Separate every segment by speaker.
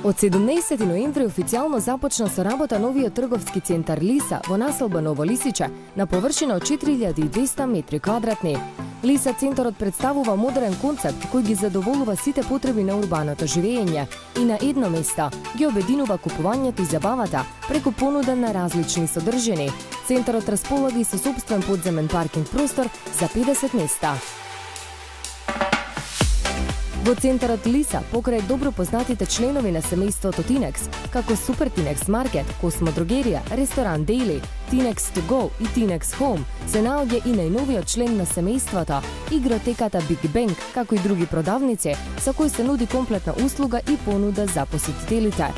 Speaker 1: Од 17 ноември официјално започна со работа новиот трговски центар Лиса во населба Ново Лисиче на површина од 4200 метри квадратни. Лиса центарот представува модерен концепт кој ги задоволува сите потреби на урбаното живење и на едно место ги обединува купувањето и забавата преку понуда на различни содржини. Центарот располага и со сопствен подземен паркинг простор за 50 места. Во центарот Лиса, покрај добро познатите членови на семејството Тинекс, како Супер Тинекс Маркет, Космо Дрогерија, Ресторан Дейли, Тинекс To Go и Тинекс Home, се наоѓа и најновиот член на семејството, игротеката Big Bang, како и други продавници, со кои се нуди комплетна услуга и понуда за посетителите.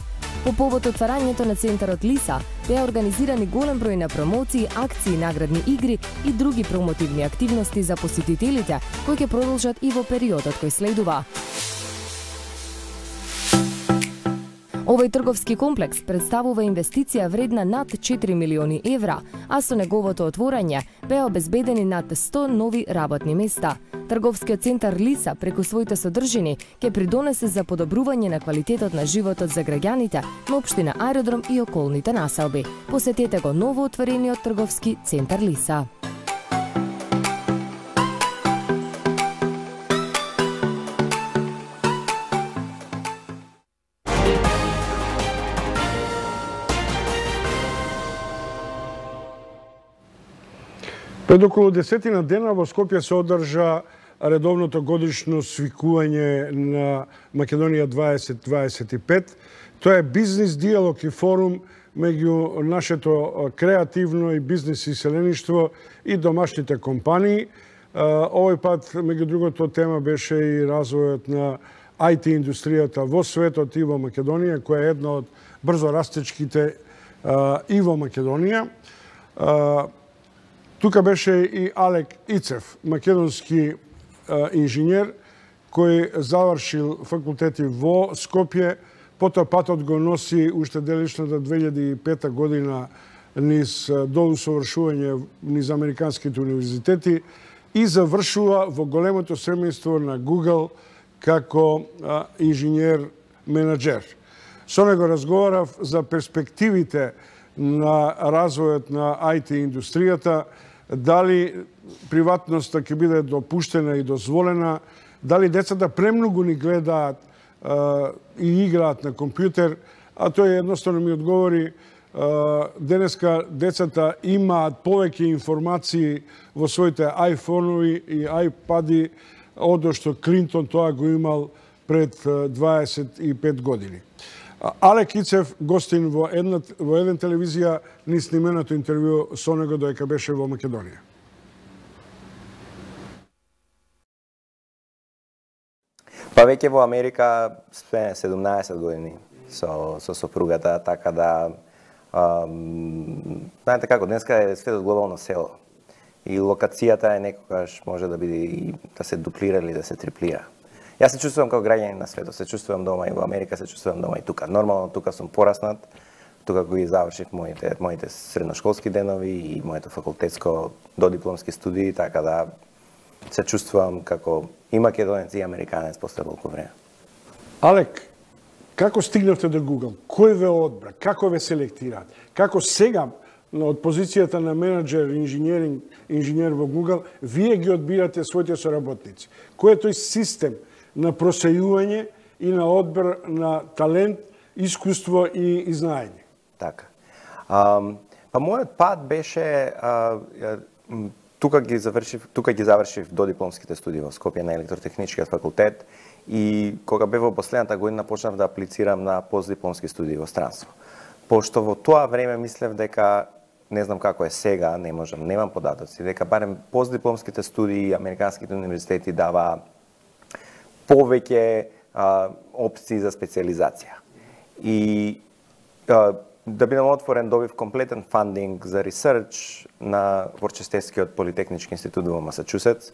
Speaker 1: По повод отварањето на центарот Лиса, беа организирани голем број на промоции, акции, наградни игри и други промотивни активности за посетителите, кои ќе продолжат и во периодот кој следува. Овој трговски комплекс представува инвестиција вредна над 4 милиони евра, а со неговото отворање беа обезбедени над 100 нови работни места. Трговскиот центар Лиса преку своите содржини ќе придонесе за подобрување на квалитетот на животот за граѓаните на општина Аеродром и околните населби. Посетете го ново отворениот трговски центар Лиса.
Speaker 2: Пред околу 10 дена во Скопје се одржа редовното годишно свикување на Македонија 2025. Тоа е бизнис диалог и форум меѓу нашето креативно и бизнис иселеништво и домашните компании. Овој пат, меѓу другото, тема беше и развојот на IT индустријата во светот и во Македонија, која е една од брзо растечките и во Македонија. Тука беше и Алек Ицев, македонски инженер, кој завршил факултети во Скопје, потоа патот го носи уште деличната 2005 година низ доусовршување низ американските универзитети и завршува во големото семејство на Google како инженер-менаџер. Со него разговарав за перспективите на развојот на IT индустријата, дали приватноста ќе биде допуштена и дозволена, дали децата премногу ни гледаат и играат на компјутер, а тој едноставно ми одговори, денеска децата имаат повеќе информации во своите iPhone-ови и iPad-и од што Клинтон тоа го имал пред 25 години. Алек Ицев гостин во еден телевизија ни снименото интервју со него доека беше во Македонија.
Speaker 3: Па веќе во Америка сме 17 години со сопругата, така да знаете како, денеска е светот глобално село. И локацијата е некогаш може да биде и да се дуплира или да се триплира. Јас се чувствувам како граѓанин на светот, се чувствувам дома и во Америка, се чувствувам дома и тука. Нормално тука сум пораснат, тука кога ги завршив моите средношколски денови и моето факултетско додипломски студии, така да се чувствувам како и македонец и американец после толку време.
Speaker 2: Алек, како стигнавте до Google? Кој ве одбра? Како ве селектираат? Како сега од позицијата на менаџер, инженер во Google, вие ги одбирате своите соработници? Кој е тој систем на просејување и на одбор на талент, искуство и знаење?
Speaker 3: Така. Па мојот пат беше тука ги завршив додипломските студии во Скопје на електротехничкиот факултет и кога бев во последната година почнав да аплицирам на постдипломски студии во странство. Пошто во тоа време мислев дека, не знам како е сега, немам податоци, дека барем постдипломските студии и американските универзитети дава повеќе опции за специализација. И да бидам отворен, добив комплетен фандинг за ресерч на Ворчестерскиот политехнички институт во Масачусетс.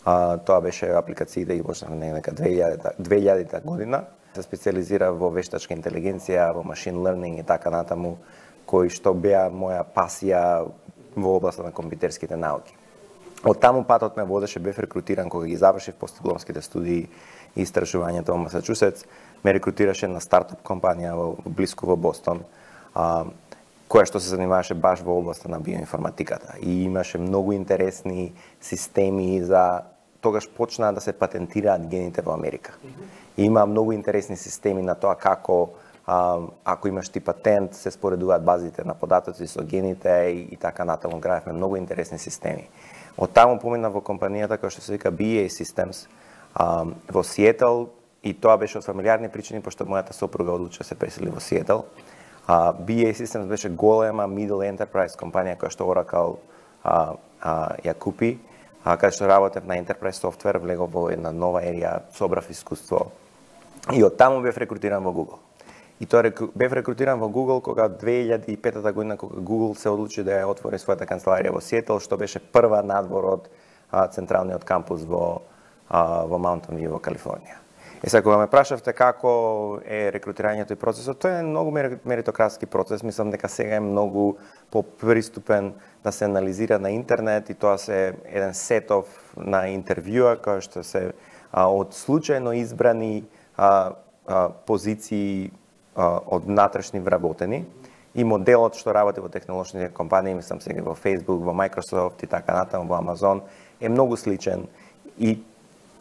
Speaker 3: Тоа беше апликациите ги почнав нека 2000 година. Се специализира во вештачка интелигенција, во машин лернинг и така натаму, кои што беа моја пасија во областа на компјутерските науки. Од таму патот ме водеше, бев рекрутиран кога ги завршив постдипломските студии и истражувањето во Масачусетс. Ме рекрутираше на стартап компанија блиску во Бостон, која што се занимаваше баш во областа на биоинформатиката. И имаше многу интересни системи за тогаш почнаа да се патентираат гените во Америка. И има многу интересни системи на тоа како ако имаш ти патент, се споредуваат базите на податоци со гените и така натаму. Градевме многу интересни системи. Од таму помина во компанијата која што се вика BA Systems во Сиетл, и тоа беше од фамилиарни причини, пошто мојата сопруга одлучи да се пресели во Сиетл. BA Systems беше голема middle enterprise компанија која што Oracle ја купи, каде што работев на enterprise software, влегов во една нова ерија, собрав искуство и од таму бев рекрутиран во Google. И тоа бев рекрутиран во Google кога 2005 година, кога Google се одлучи да ја отвори својата канцеларија во Сиетл, што беше прва надвор од централниот кампус во Mountain View во Калифорнија. И сега кога ме прашавте како е рекрутирањето и процесот, тоа е многу меритократски процес. Мислам дека сега е многу поприступен да се анализира на интернет и тоа се еден сетов на интервјуа кои што се од случајно избрани позиции од внатрешни вработени и моделот што работи во технолошните компании, мислам сега во Facebook, во Microsoft и така натаму, во Amazon, е многу сличен и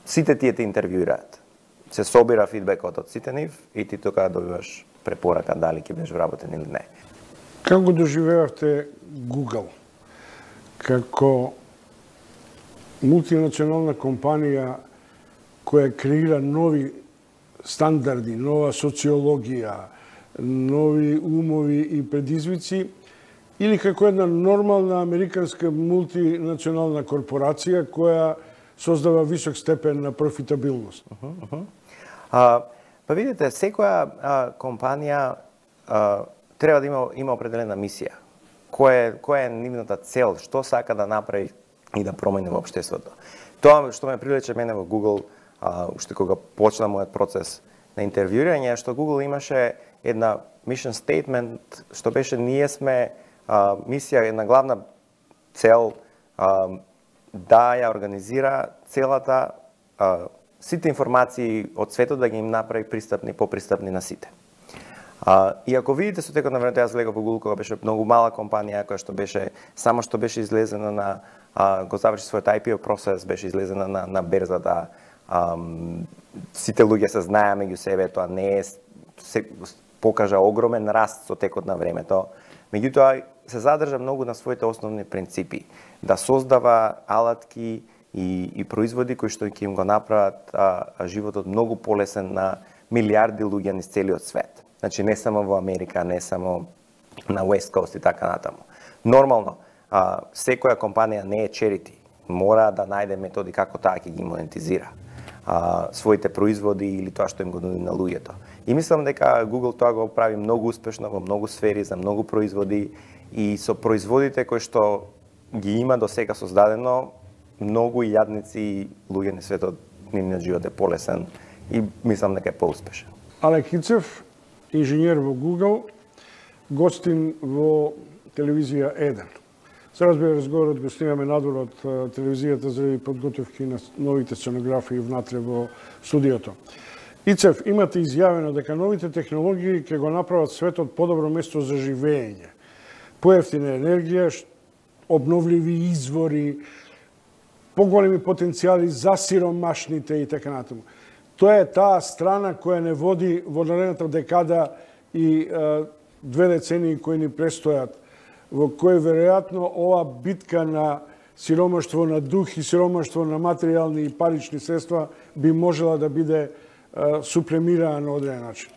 Speaker 3: сите тие те интервјуираат. Се собира фидбекот од сите нив и ти тука добиваш препорака дали ќе бидеш вработен или не.
Speaker 2: Како доживеавте Google како мултинационална компанија која креира нови стандарди, нова социологија, нови умови и предизвици, или како една нормална американска мултинационална корпорација која создава висок степен на профитабилност?
Speaker 3: Па видите, секоја компанија треба да има определена мисија. Која е нивната цел, што сака да направи и да промени во општеството. Тоа што ме привлече мене во Google, уште кога почна мојот процес на интервјуирање, што Google имаше една mission statement, што беше ние сме мисија, една главна цел да ја организира целата сите информации од светот да ги им направи пристапни, попристапни на сите. И ако видите со текот на времето, јас влегов во Google кога беше многу мала компанија која што беше само што беше излезена на го заврши својот IPO процес, беше излезена на берзата. Сите луѓе се знаеа меѓу себе, тоа не е се покажа огромен раст со текот на времето. Меѓутоа се задржа многу на своите основни принципи, да создава алатки и производи кои што ќе им го направат животот многу полесен на милиарди луѓе низ целиот свет. Значи не само во Америка, не само на West Coast и така натаму. Нормално, секоја компанија не е charity, мора да најде методи како таа ќе ги монетизира своите производи или тоа што им го нуди на луѓето. И мислам дека Google тоа го прави многу успешно во многу сфери за многу производи и со производите кои што ги има до сега создадено, многу јадници луѓе на светот, нивниот живот е полесен и мислам дека е поуспешен.
Speaker 2: Алек Ицев, инженер во Google, гостин во телевизија 1. Се разбира, разговорот го снимаме надвор од телевизијата заради подготовки на новите сценографии внатре во студиото. Ицев, имате изјавено дека новите технологии ќе го направат светот подобро место за живење. Поевтина енергија, обновливи извори, поголеми потенцијали за сиромашните и така натаму. Тоа е таа страна која не води во наредната декада и 2 децении кои ни престојат, во кој веројатно ова битка на сиромаштво на дух и сиромаштво на материјални и парични средства би можела да биде супремирана на одреден начин.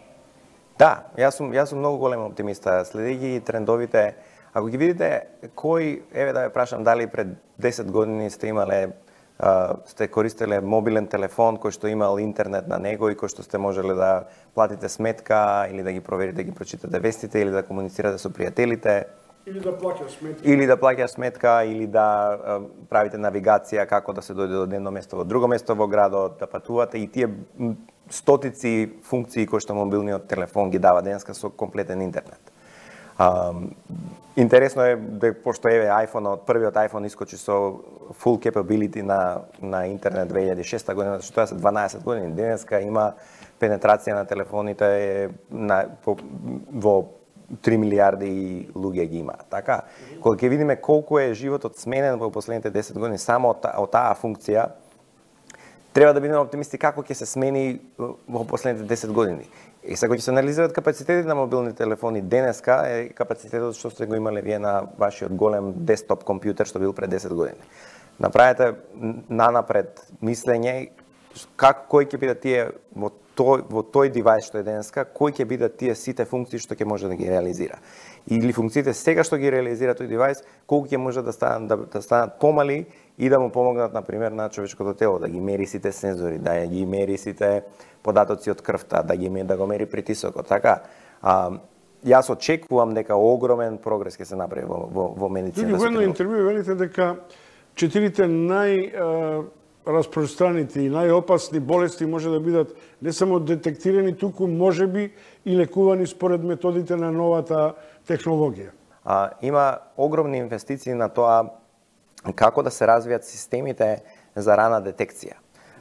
Speaker 3: Да, јас сум многу голем оптимиста. Следејќи трендовите, ако ги видите кој, еве да ве прашам дали пред 10 години сте користеле мобилен телефон кој што имал интернет на него и кој што сте можеле да платите сметка или да ги проверите, да ги прочитате вестите или да комуницирате со пријателите.
Speaker 2: Или да плаќаш сметка.
Speaker 3: Или да плаќаш сметка, или да правите навигација како да се дојде од едно место во друго место во градот, да патувате и тие стотици функции кои што мобилниот телефон ги дава денеска со комплетен интернет. Интересно е дека пошто еве првиот iPhone искочи со full capability на интернет 2006 година, што тоа се 12 години. Денеска има пенетрација на телефоните во 3 милиарди луѓе ги има. Така, кога ќе видиме колку е животот сменен во последните 10 години само од таа функција, треба да бидеме оптимисти како ќе се смени во последните 10 години. И сега ќе се анализираат капацитетите на мобилни телефони денеска е капацитетот што сте го имале вие на вашиот голем десктоп компјутер што бил пред 10 години. Направете нанапред мислење кој ќе бидат тие во тој девајс што е денеска, кој ќе бидат тие сите функции што ќе може да ги реализира. Или функциите сега што ги реализира тој девајс, колку ќе може да станат помали и да му помогнат на пример на човечкото тело, да ги мери сите сензори, да ги мери сите податоци од крвта, да го мери притисокот. Така, јас очекувам дека огромен прогрес ќе се направи во медицината.
Speaker 2: Во едно интервју велите дека 4 распространите и најопасни болести може да бидат не само детектирани, туку можеби и лекувани според методите на новата технологија.
Speaker 3: Има огромни инвестиции на тоа како да се развијат системите за рана детекција.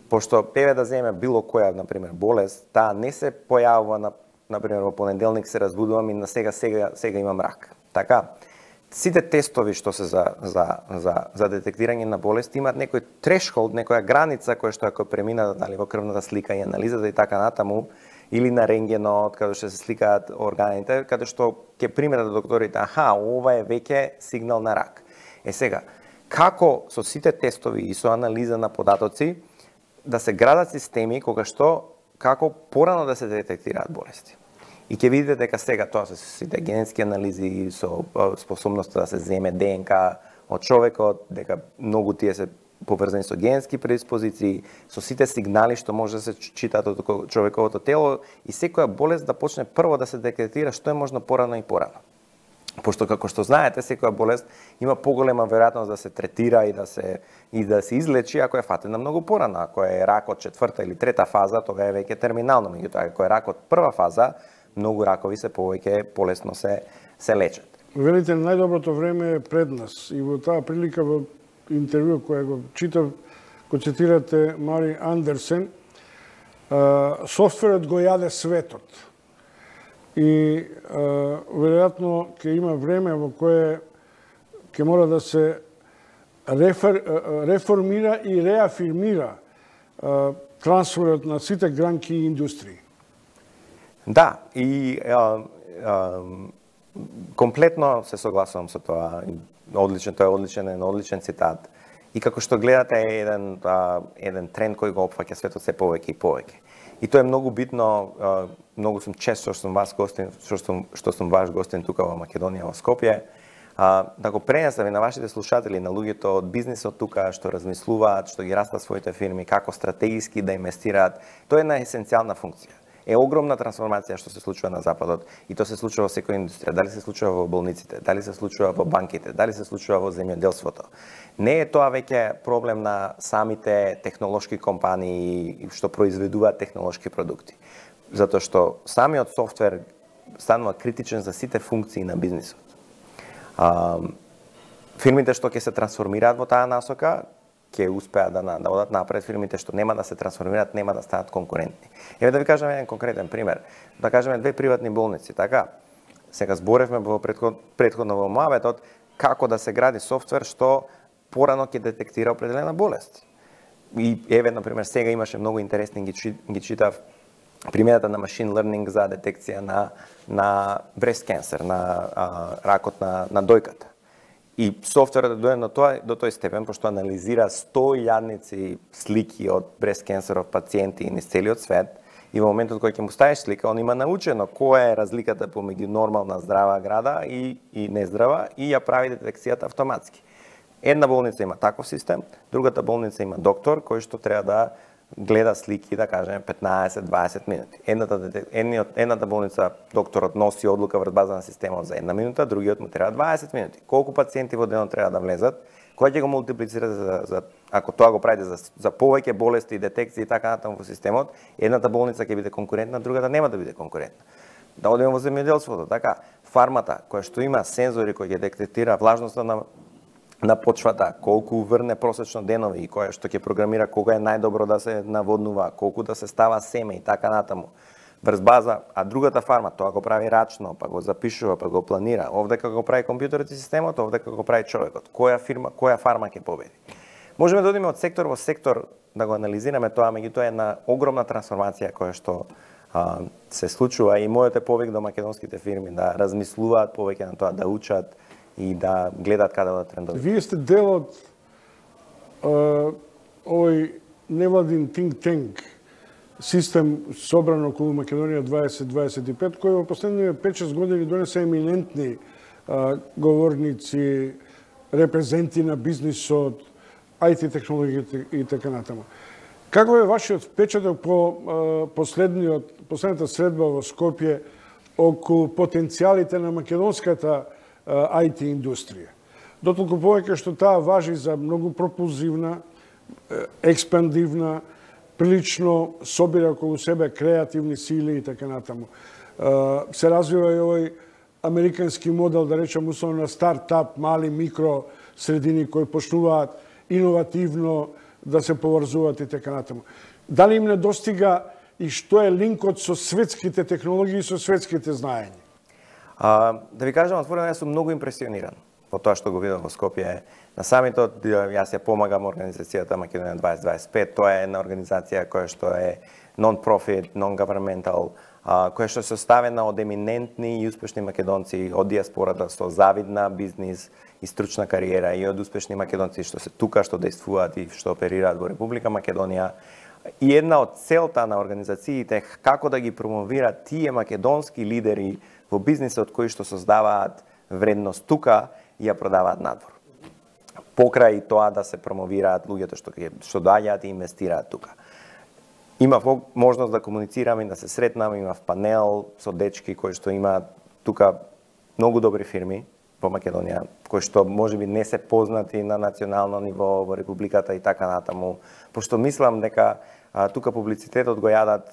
Speaker 3: Пошто еве да земеме било која, например, болест, таа не се појавува например во понеделник се разбудувам и на сега имам рак. Така, сите тестови што се за детектирање на болести имаат некој трешхолд, некоја граница која што ако премина дали во крвната слика и анализата и така натаму, или на рентгенот, каде што се сликаат органите, каде што ќе приметат докторите, ова е веќе сигнал на рак. Сега, како со сите тестови и со анализа на податоци да се градат системи како порано да се детектираат болести. И ќе видите дека сега тоа се сите генетски анализи со способноста да се земе ДНК од човекот, дека многу тие се поврзани со генетски предиспозиции, со сите сигнали што може да се читаат од човековото тело и секоја болест да почне прво да се детектира што е можно порано и порано. Пошто како што знаете, секоја болест има поголема веројатност да се третира и да се излечи ако е фатена многу порано. Ако е рак од 4-та или 3-та фаза, тога е веќе терминално, меѓутоа ако е рак од 1-ва фаза, многу ракови се повеќе полесно се лечат.
Speaker 2: Велите, најдоброто време е пред нас и во таа прилика во интервју кој го читав, го цитирате Мари Андерсен, софтверот го јаде светот. И веројатно ќе има време во кое ќе мора да се реформира и реафирмира трансферот на сите гранки и индустрии.
Speaker 3: Да, и комплетно се согласувам со тоа. Тоа е одличен цитат. И како што гледате е еден тренд кој го опфаќа светот се повеќе и повеќе. И тоа е многу битно, многу сум чест што сум ваш гостин тука во Македонија, во Скопје, да го пренесам и на вашите слушатели, на луѓето од бизнисот тука што размислуваат, што ги растат своите фирми, како стратегиски да инвестираат. Тоа е една есенцијална функција. Е огромна трансформација што се случува на Западот и тоа се случува во секоја индустрија. Дали се случува во болниците, дали се случува во банките, дали се случува во земјоделството. Не е тоа веќе проблем на самите технолошки компании што произведуваат технолошки продукти. Затоа што самиот софтвер станува критичен за сите функции на бизнисот. Фирмите што ќе се трансформираат во таа насока ќе успеат да одат напред, фирмите што нема да се трансформираат, нема да станат конкурентни. Еве да ви кажам еден конкретен пример. Да кажеме 2 приватни болници, така? Сега зборевме во претходно во муабетот како да се гради софтвер што порано ќе детектира определена болест. И еве на пример сега имаше многу интересни ги читав примерата на машин learning за детекција на breast cancer, на ракот на дојката. И софтверот дојде до тој степен, пошто анализира 100.000 слики од breast cancer пациенти низ целиот свет, и во моментот кој ќе му ставиш слика, он има научено која е разликата помеѓу нормална здрава града и нездрава и ја прави детекцијата автоматски. Една болница има таков систем, другата болница има доктор кој што треба да гледа слики, да кажеме 15-20 минути. Едната болница докторот носи одлука врз база на системот за 1 минута, другиот му треба 20 минути. Колку пациенти во денот треба да влезат, кој ќе го мултиплицирате ако тоа го правите за повеќе болести, детекции и така натаму во системот, едната болница ќе биде конкурентна, другата нема да биде конкурентна. Да одиме во земјоделството, така, фармата која што има сензори кои ќе детектира влажноста на почвата, колку врне просечно денови и која што ќе програмира кога е најдобро да се наводнува, колку да се става семе и така натаму. Врз база, а другата фарма тоа го прави рачно, па го запишува, па го планира. Овде како го прави компјутерот и системот, овде како го прави човекот. Која фарма ќе победи? Можеме да одиме од сектор во сектор да го анализираме тоа, меѓутоа е една огромна трансформација која што се случува и мојот е повик до македонските фирми да размислуваат повеќе на тоа, да учат и да гледат каде да трендови.
Speaker 2: Вие сте дел од овој невладин think tank систем собран околу Македонија 2025, кој во последните 5-6 години донесе еминентни говорници, репрезенти на бизнисот, IT технологиите и така натаму. Како е вашиот впечаток по последната средба во Скопје околу потенцијалите на македонската IT индустрија? Дотолку повеќе што таа важи за многу пропулзивна, експандивна, прилично собира околу себе креативни сили и така натаму. Се развива и овој американски модел, да речем условно на стартап, мали, микро средини кои почнуваат иновативно да се поврзуваат и така натаму. Дали им недостига и што е линкот со светските технологии и со светските знаења?
Speaker 3: Да ви кажам отворено, јас сум многу импресиониран по тоа што го видам во Скопје. На самитот јас ја помагам организацијата Македонија 2025. Тоа е една организација која што е non-profit, non-governmental, која што се составена од еминентни и успешни македонци од диаспората со завидна бизнис и стручна кариера и од успешни македонци што се тука, што действуваат и што оперираат во Република Македонија. И една од целта на организациите како да ги промовираат тие македонски лидери во бизнисот кои што создаваат вредност тука и ја продаваат надвор. Покрај тоа да се промовираат луѓето што доаѓаат и инвестираат тука. Имав можност да комуницирам и да се сретнам, имав панел со дечки кои што имаат тука многу добри фирми во Македонија, кои што можеби не се познати на национално ниво во Републиката и така натаму, пошто мислам дека тука публицитетот го јадат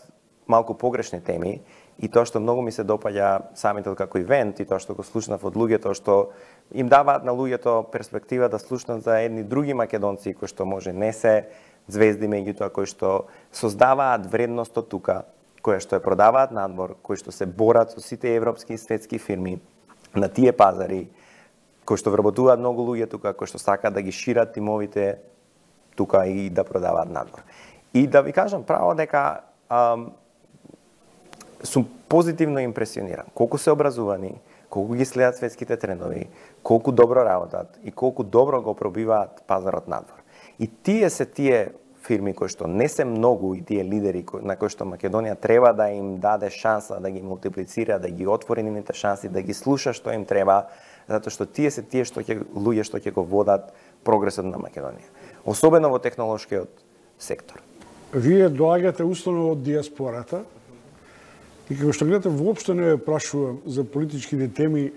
Speaker 3: малку погрешни теми и тоа што многу ми се допаѓа самитот како ивент и тоа што го слушнав од луѓето, што им даваат на луѓето перспектива да слушнат за едни други македонци кои што може не се звезди, меѓутоа кои што создаваат вредност од тука, кои што ја продаваат надвор, кои што се борат со сите европски и светски фирми на тие пазари, кои што вработуваат многу луѓе тука, кои што сакаат да ги шират тимовите тука и да продаваат надвор. И да ви кажам право дека сум позитивно импресиониран. Колку се образувани, колку ги следат светските трендови, колку добро работат и колку добро го пробиваат пазарот надвор. И тие се тие фирми кои што не се многу и тие лидери на кои што Македонија треба да им даде шанса да ги мултиплицира, да ги отвори нивните шанси, да ги слуша што им треба, затоа што тие се тие што ќе луѓе што ќе го водат прогресот на Македонија, особено во технолошкиот сектор.
Speaker 2: Вие доаѓате условно од диаспората и како што гледате воопшто не ве прашувам за политичките теми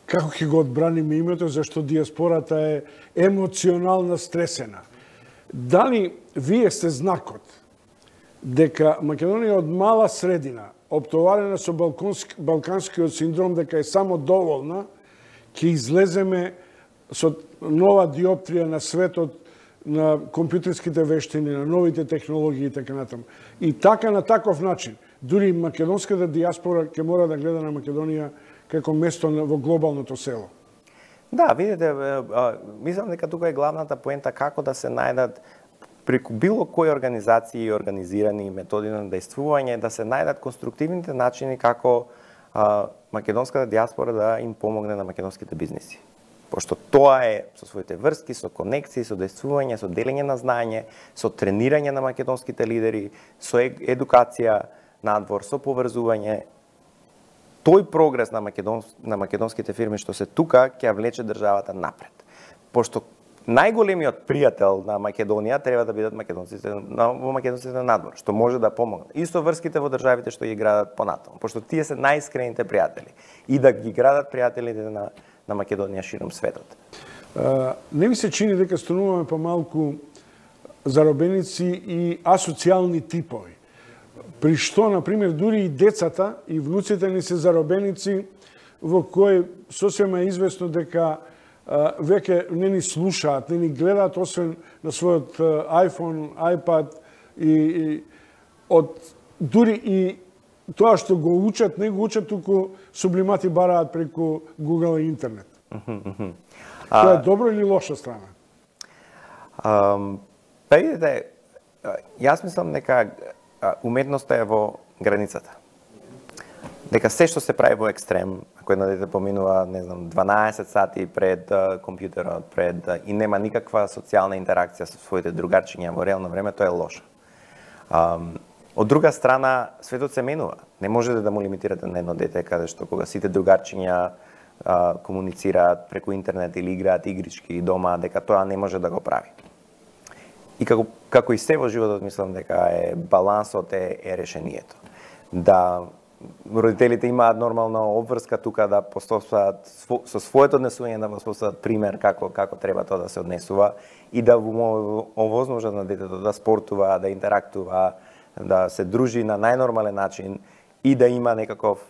Speaker 2: како ќе го одбраниме името, зашто диаспората е емоционално стресена. Дали вие сте знакот дека Македонија од мала средина, оптоварена со балканскиот синдром дека е само доволна, ќе излеземе со нова диоптрија на светот, на компјутерските вештини, на новите технологии и така натаму. И така на таков начин, дури македонската диаспора ќе мора да гледа на Македонија како место во глобалното село.
Speaker 3: Да, видите, мислам дека тука е главната поента како да се најдат преку било кои организации и организирани методи на действување, да се најдат конструктивните начини како македонската диаспора да им помогне на македонските бизниси. Пошто тоа е со своите врски, со конекции, со действување, со делење на знаење, со тренирање на македонските лидери, со едукација надвор, со поврзување. Тој прогрес на македонските фирми што се тука ќе влече државата напред. Пошто најголемиот пријател на Македонија треба да бидат македонците на надвор, што може да помогне. Исто врските во државите што ги градат понатаму, пошто тие се најискрените пријатели и да ги градат пријателите на Македонија широм светот.
Speaker 2: Не ми се чини дека стануваме помалку заробеници и асоцијални типови. При што, например, дури и децата и внуците ни се заробеници во кои сосема е известно дека веќе не ни слушаат, не ни гледаат, освен на својот iPhone, iPad и од дури и тоа што го учат, не го учат, туку сублимати бараат преку Google и интернет. Тоа е добро или лоша страна?
Speaker 3: Па видите, јас мислам дека уметноста е во границата. Дека се што се прави во екстрем, ако едно дете поминува, не знам, 12 сати пред компјутерот, и нема никаква социјална интеракција со своите другарчиња во реално време, тоа е лошо. Од друга страна, светот се менува. Не можете да му лимитирате на едно дете каде што кога сите другарчиња комуницираат преку интернет или играат игрички дома, дека тоа не може да го прави. И како и се во животот, мислам дека балансот е решението. Да родителите имаат нормално обврска тука да постапат со своето однесување, да постапат пример како треба тоа да се однесува и да му овозможат на детето да спортува, да интерактува, да се дружи на најнормален начин и да има некаков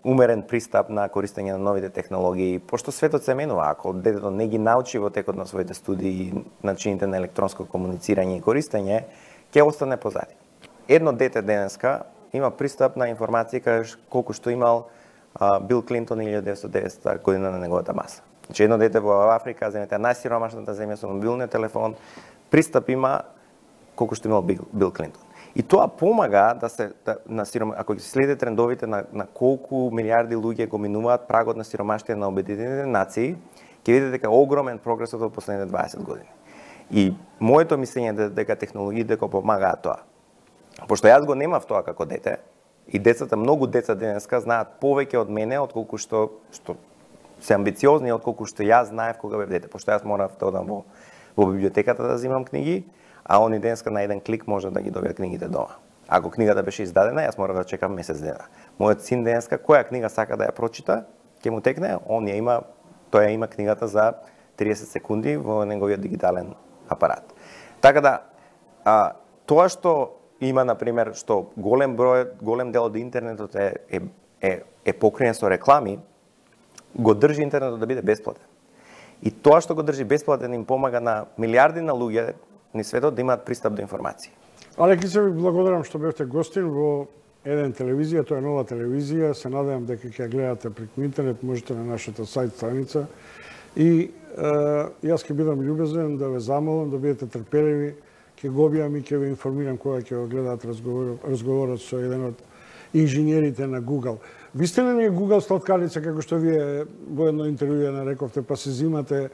Speaker 3: умерен пристап на користење на новите технологии, пошто светот се менува. Ако детето не ги научи во текот на своите студии начините на електронско комуницирање и користење, ќе остане позади. Едно дете денеска има пристап на информации колку што имал Бил Клинтон 1990 година на неговата маса. Значи едно дете во Африка, земјата најсиромашната земја со мобилниот телефон, пристап има колку што имал Бил Клинтон. И тоа помага ако ги следите трендовите на колку милиарди луѓе го минуваат прагот на сиромаштија на Обединетите нации, ќе видите дека огромен прогресот во последните 20 години. И моето мислење е дека технологиите го помагаат тоа. Пошто јас го немав тоа како дете, и многу деца денеска знаат повеќе од мене, отколку што се амбициозни, отколку што јас знаев кога бев дете. Пошто јас морав да одам во библиотеката да земам книги, а они денеска на еден клик може да ги добија книгите дома. Ако книгата беше издадена, јас морав да чекам месец дена. Мојот син денеска, која книга сака да ја прочита, ќе му текне, тој ја има книгата за 30 секунди во неговиот дигитален апарат. Така да, тоа што има, например, што голем дел од интернетот е покриен со реклами, го држи интернетот да биде бесплатен. И тоа што го држи бесплатен им помага на милиарди на луѓе ни светот да имаат пристап до информации.
Speaker 2: Алекице, ви благодарам што бевте гостин во еден телевизија, тоа е нова телевизија, се надевам дека ќе гледате преку интернет, можете на нашата сајт страница. И јас ќе бидам љубезен да ве замолам, да бидете трпеливи, ќе го објавам и ќе ве информирам кога ќе го гледаат разговорот со еден од инженерите на Google. Ви сте ли Google сладкарица, како што вие во едно интервју ја нарековте, па се зимате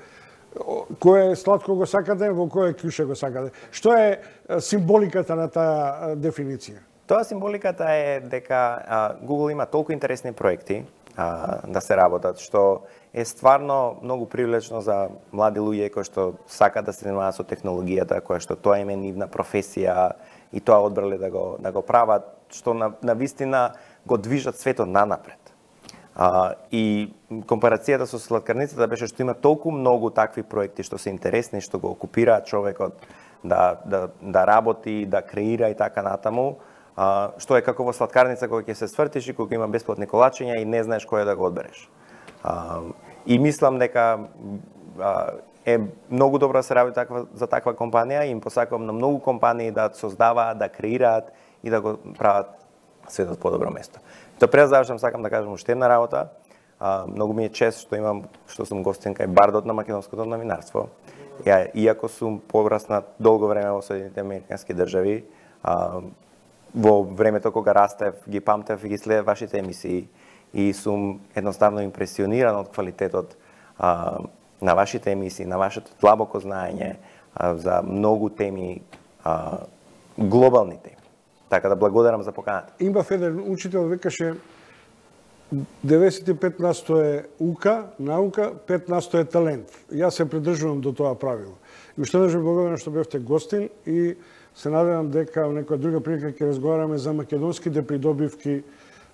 Speaker 2: кое сладко го сакате, во кое кјуше го сакате? Што е символиката на таа дефиниција?
Speaker 3: Тоа символиката е дека Google има толку интересни проекти да се работат, што е стварно многу привлечно за млади луѓе кои што сакаат да се занимаваат со технологијата, која што тоа им е нивна професија и тоа одбрале да го прават, што на вистина го движат светот нанапред. И компарацијата со сладкарницата беше што има толку многу такви проекти што се интересни, што го окупираат човекот да работи, да креира и така натаму, што е како во сладкарница кога ќе се свртиш и кога има бесплатни колачиња и не знаеш кој да го одбереш. И мислам дека е многу добро да се работи за таква компанија и им посакувам на многу компании да создаваат, да креираат и да го прават светот подобро место. Тоа пред да завршам сакам да кажам уште една работа. Многу ми е чест што сум гостин кај Бардот на македонското новинарство. Иако сум пораснат долго време во Соединетите американски држави, во времето кога растев, ги памтев и ги следев вашите емисии и сум едноставно импресиониран од квалитетот на вашите емисии, на вашето длабоко знаење за многу теми, глобални теми. Така да благодарам за поканата.
Speaker 2: Имав еден учител, викаше 95% е наука, 5% е талент. Јас се придржувам до тоа правило. И уште еднаш ви благодарам што бевте гостин и се надевам дека во некоја друга прилика ќе разговараме за македонските придобивки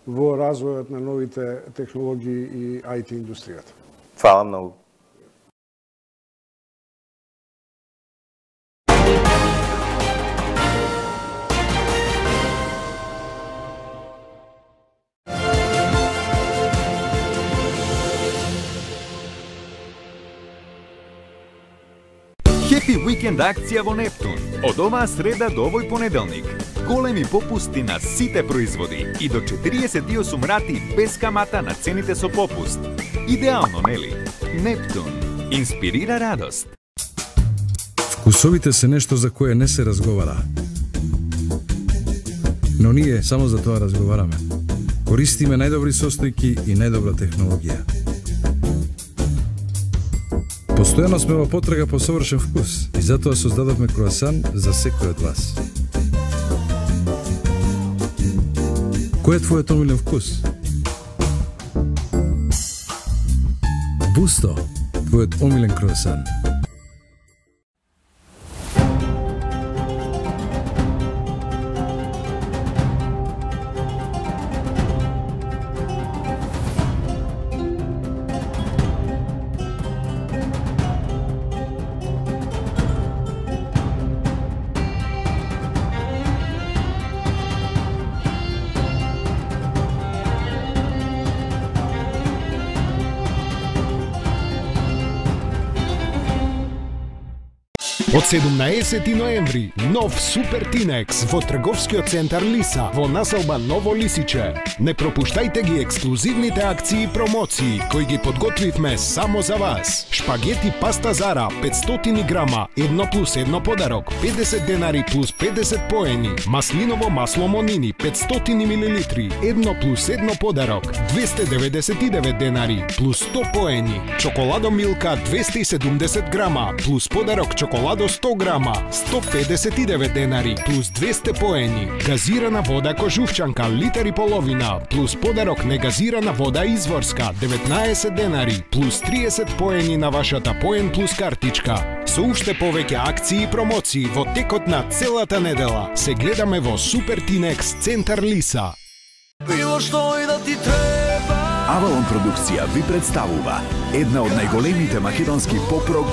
Speaker 2: во развојот на новите технологии и IT индустријата.
Speaker 3: Фала многу.
Speaker 4: уикенд акција во Нептун. Од оваа среда до овој понеделник. Големи попусти на сите производи и до 48 рати без камата на цените со попуст. Идеално, нели? Нептун. Инспирира радост.
Speaker 5: Вкусовите се нешто за кое не се разговара. Но ние само за тоа разговараме. Користиме најдобри состојки и најдобра технологија. Постојано сме во потрага по совршен вкус и затоа создадовме круасан за секој од вас. Кој е твојот омилен вкус? Бусто, твојот омилен круасан.
Speaker 6: Од 17 ноември, нов Супер Тинекс во трговскиот центар Лиса, во населба Ново Лисиче. Не пропуштајте ги ексклузивните акции и промоции кои ги подготвивме само за вас. Шпагети паста Зара 500 грама, 1+1 подарок, 50 денари плюс 50 поени. Маслиново масло Монини 500 мл, 1+1 подарок, 299 денари плюс 100 поени. Чоколадо Милка 270 грама плюс подарок чоколадо 100 грама, 159 денари плюс 200 поени. Газирана вода Кожувчанка литар и половина плюс подарок негазирана вода изворска 19 денари плюс 30 поени на вашата поен плюс картичка. Со уште повеќе акции и промоции во текот на целата недела. Се гледаме во Супер Тинекс центар Лиса.
Speaker 7: Било што и да ти треба.
Speaker 8: Авалон продукција ви представува една од најголемите македонски поп-рок